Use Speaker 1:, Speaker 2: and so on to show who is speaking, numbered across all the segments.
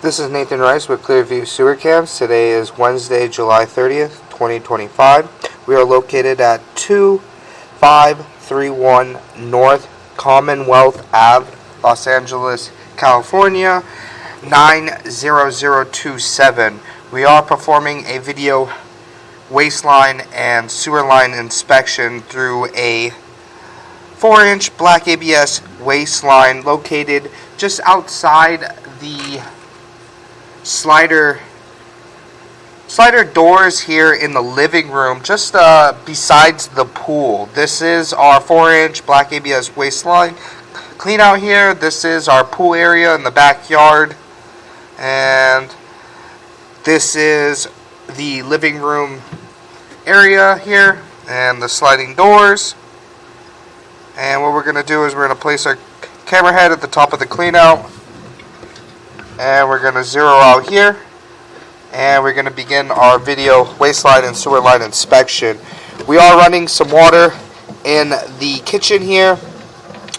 Speaker 1: This is Nathan Rice with Clearview Sewer Cams. Today is Wednesday, July 30th, 2025. We are located at 2531 North Commonwealth Ave, Los Angeles, California, 90027. We are performing a video waistline and sewer line inspection through a 4-inch black ABS waistline located just outside the slider doors here in the living room, just besides the pool. This is our 4-inch black ABS waistline clean out here. This is our pool area in the backyard, and this is the living room area here and the sliding doors. And what we're going to do is we're going to place our camera head at the top of the clean out, and we're going to zero out here, and we're going to begin our video waistline and sewer line inspection. We are running some water in the kitchen here,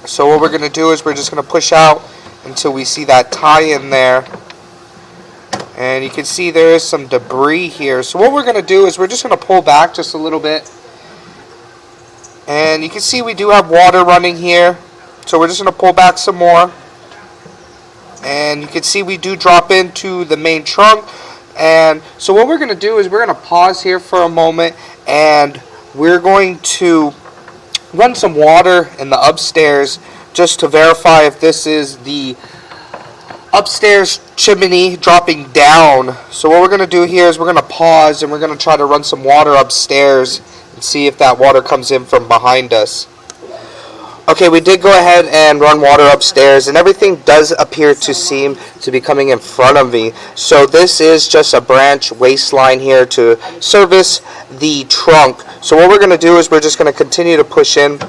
Speaker 1: so what we're going to do is we're just going to push out until we see that tie in there, and you can see there is some debris here. So what we're going to do is we're just going to pull back just a little bit, and you can see we do have water running here, so we're just going to pull back some more. And you can see we do drop into the main trunk. And so what we're going to do is we're going to pause here for a moment, and we're going to run some water in the upstairs just to verify if this is the upstairs chimney dropping down. So what we're going to do here is we're going to pause, and we're going to try to run some water upstairs and see if that water comes in from behind us. Okay, we did go ahead and run water upstairs, and everything does appear to seem to be coming in front of me. So this is just a branch waistline here to service the trunk. So what we're going to do is we're just going to continue to push in.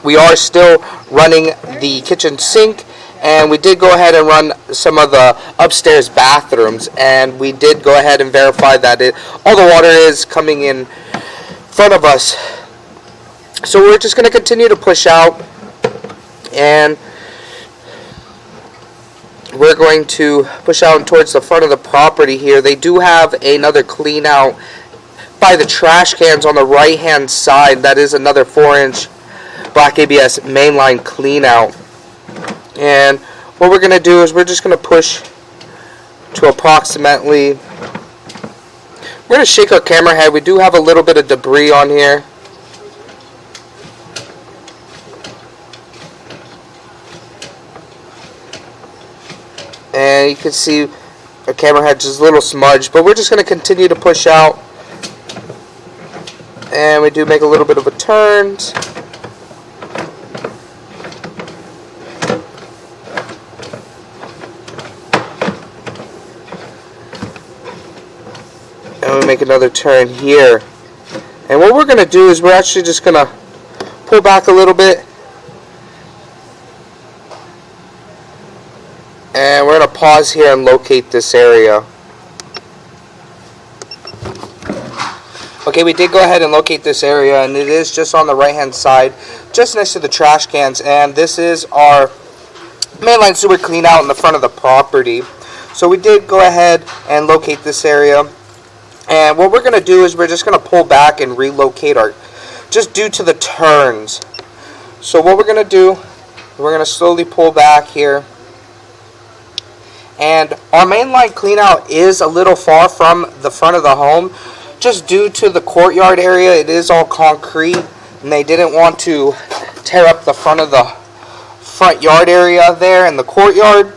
Speaker 1: We are still running the kitchen sink, and we did go ahead and run some of the upstairs bathrooms, and we did go ahead and verify that all the water is coming in front of us. So we're just going to continue to push out, and we're going to push out towards the front of the property here. They do have another clean out by the trash cans on the right hand side. That is another 4-inch black ABS mainline clean out. And what we're going to do is we're just going to push to approximately, we're going to shake our camera head. We do have a little bit of debris on here. And you can see our camera head just a little smudged, but we're just going to continue to push out. And we do make a little bit of a turn. And we make another turn here. And what we're going to do is we're actually just going to pull back a little bit. And we're going to pause here and locate this area. Okay, we did go ahead and locate this area, and it is just on the right hand side, just next to the trash cans. And this is our mainline sewer clean out in the front of the property. So we did go ahead and locate this area. And what we're going to do is we're just going to pull back and relocate just due to the turns. So what we're going to do, we're going to slowly pull back here. And our mainline clean out is a little far from the front of the home, just due to the courtyard area. It is all concrete, and they didn't want to tear up the front of the front yard area there in the courtyard,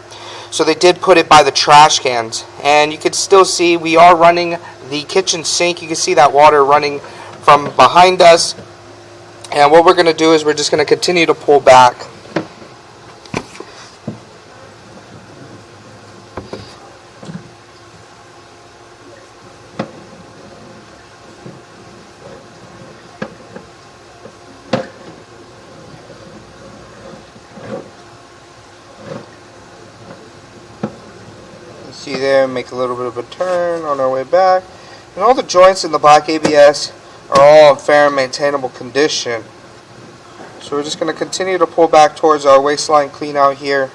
Speaker 1: so they did put it by the trash cans. And you can still see we are running the kitchen sink. You can see that water running from behind us. And what we're going to do is we're just going to continue to pull back. See there, make a little bit of a turn on our way back, and all the joints in the black ABS are all in fair and maintainable condition. So we're just going to continue to pull back towards our waistline clean out here.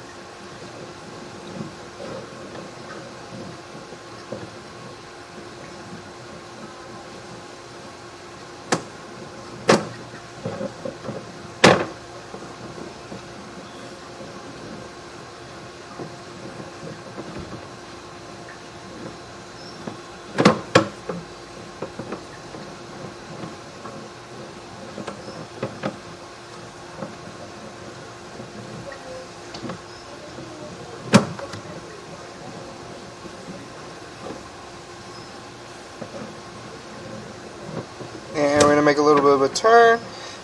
Speaker 1: to make a little bit of a turn,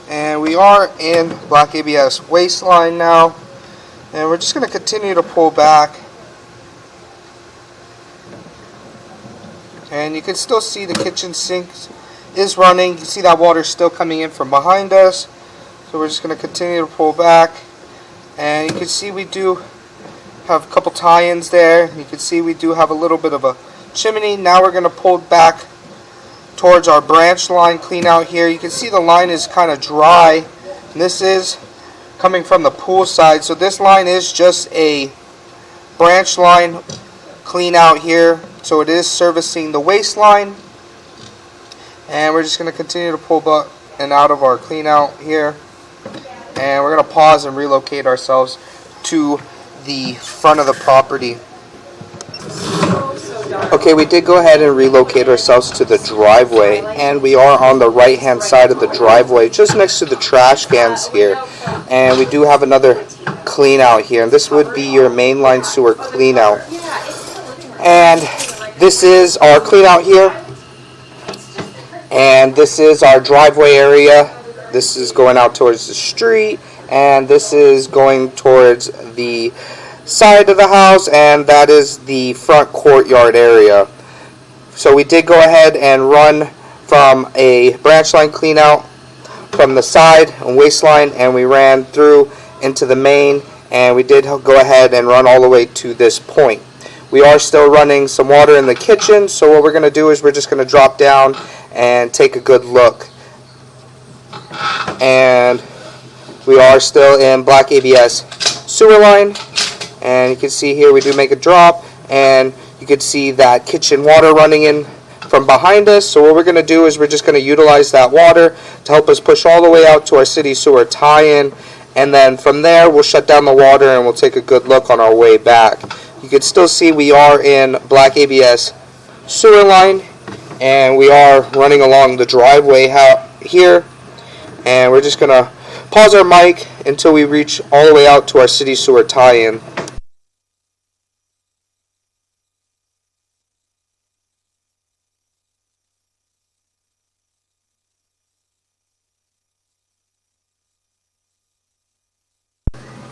Speaker 1: and we are in black ABS waistline now, and we're just going to continue to pull back, and you can still see the kitchen sink is running. You can see that water still coming in from behind us, so we're just going to continue to pull back, and you can see we do have a couple tie-ins there. You can see we do have a little bit of a chimney. Now we're going to pull back towards our branch line clean out here. You can see the line is kind of dry, and this is coming from the pool side, so this line is just a branch line clean out here, so it is servicing the waistline, and we're just going to continue to pull back and out of our clean out here, and we're going to pause and relocate ourselves to the front of the property. Okay, we did go ahead and relocate ourselves to the driveway, and we are on the right hand side of the driveway, just next to the trash cans here, and we do have another clean out here, and this would be your mainline sewer clean out, and this is our clean out here, and this is our driveway area. This is going out towards the street, and this is going towards the side of the house, and that is the front courtyard area. So we did go ahead and run from a branch line clean out from the side and waistline, and we ran through into the main, and we did go ahead and run all the way to this point. We are still running some water in the kitchen, so what we're going to do is we're just going to drop down and take a good look. And we are still in black ABS sewer line, and you can see here we do make a drop, and you can see that kitchen water running in from behind us. So what we're going to do is we're just going to utilize that water to help us push all the way out to our city sewer tie-in, and then from there we'll shut down the water and we'll take a good look on our way back. You can still see we are in black ABS sewer line, and we are running along the driveway here, and we're just going to pause our mic until we reach all the way out to our city sewer tie-in.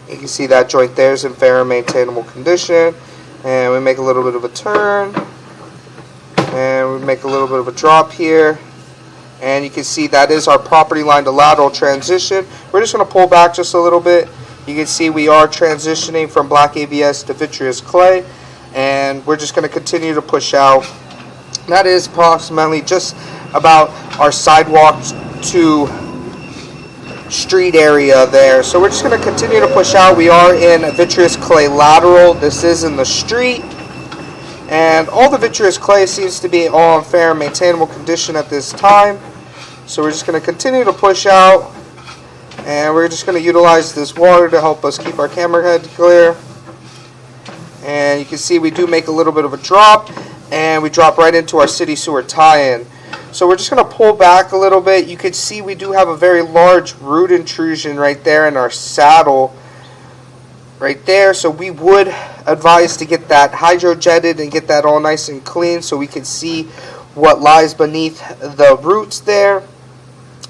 Speaker 1: You can see that joint there is in fair and maintainable condition, and we make a little bit of a turn, and we make a little bit of a drop here, and you can see that is our property line to lateral transition. We're just going to pull back just a little bit. You can see we are transitioning from black ABS to vitreous clay, and we're just going to continue to push out. That is approximately just about our sidewalk to street area there. So we're just going to continue to push out. We are in a vitreous clay lateral. This is in the street, and all the vitreous clay seems to be all in fair and maintainable condition at this time. So we're just going to continue to push out, and we're just going to utilize this water to help us keep our camera head clear. And you can see we do make a little bit of a drop, and we drop right into our city sewer tie-in. So we're just going to pull back a little bit. You can see we do have a very large root intrusion right there in our saddle right there. So we would advise to get that hydrojetted and get that all nice and clean so we can see what lies beneath the roots there.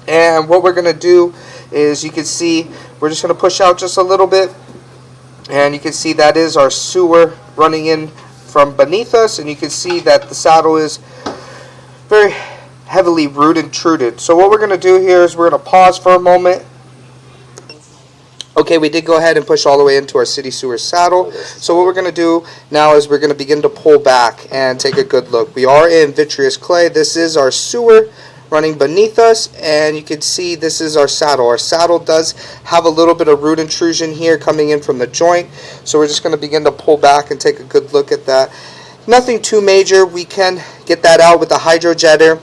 Speaker 1: And what we're going to do is, you can see we're just going to push out just a little bit, and you can see that is our sewer running in from beneath us, and you can see that the saddle is very heavily root intruded. So what we're going to do here is we're going to pause for a moment. Okay, we did go ahead and push all the way into our city sewer saddle. So what we're going to do now is we're going to begin to pull back and take a good look. We are in vitreous clay. This is our sewer running beneath us, and you can see this is our saddle. Our saddle does have a little bit of root intrusion here coming in from the joint. So we're just going to begin to pull back and take a good look at that. Nothing too major. We can get that out with the hydrojetter.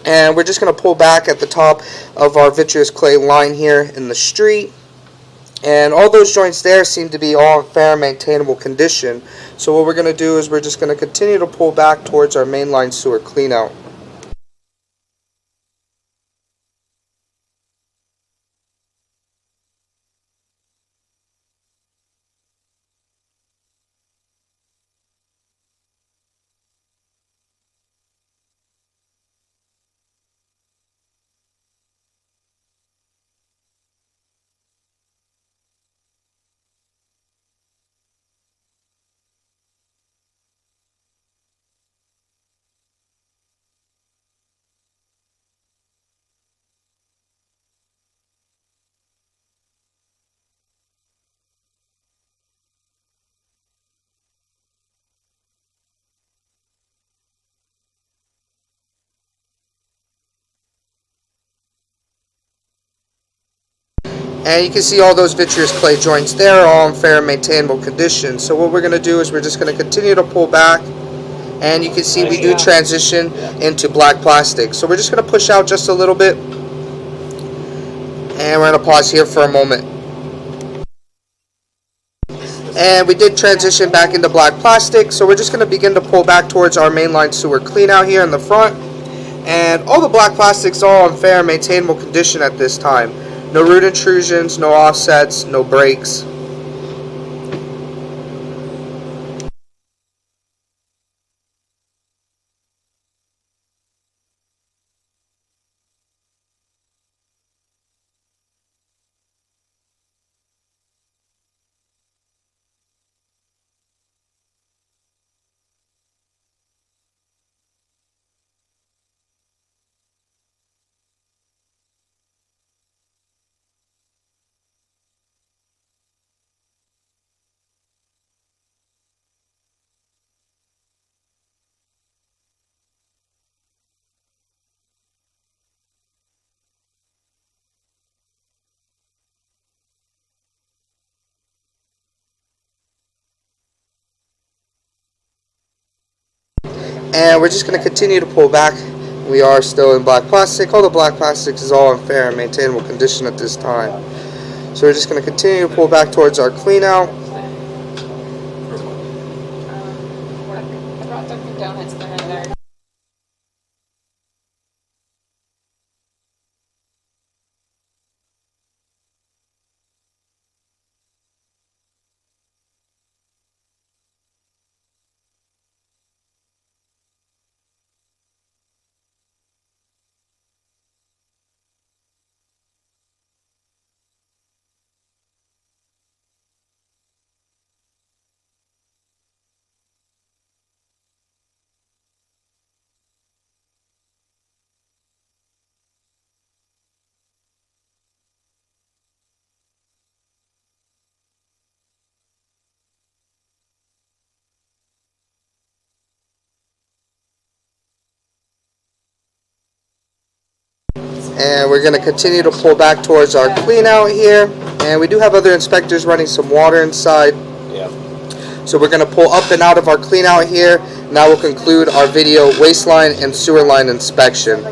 Speaker 1: And we're just going to pull back at the top of our vitreous clay line here in the street. And all those joints there seem to be all in fair and maintainable condition. So what we're going to do is we're just going to continue to pull back towards our mainline sewer cleanout. And you can see all those vitreous clay joints there are all in fair and maintainable condition. So what we're going to do is we're just going to continue to pull back, and you can see we do transition into black plastic. So we're just going to push out just a little bit, and we're going to pause here for a moment. And we did transition back into black plastic, so we're just going to begin to pull back towards our mainline sewer clean out here in the front. And all the black plastics are all in fair and maintainable condition at this time. No root intrusions, no offsets, no breaks. And we're just going to continue to pull back. We are still in black plastic. All the black plastics is all in fair and maintainable condition at this time. So we're just going to continue to pull back towards our clean out.
Speaker 2: I brought Dunkin' Donuts there.
Speaker 1: And we're going to continue to pull back towards our clean out here. And we do have other inspectors running some water inside.
Speaker 3: Yeah.
Speaker 1: So we're going to pull up and out of our clean out here. Now we'll conclude our video waste line and sewer line inspection.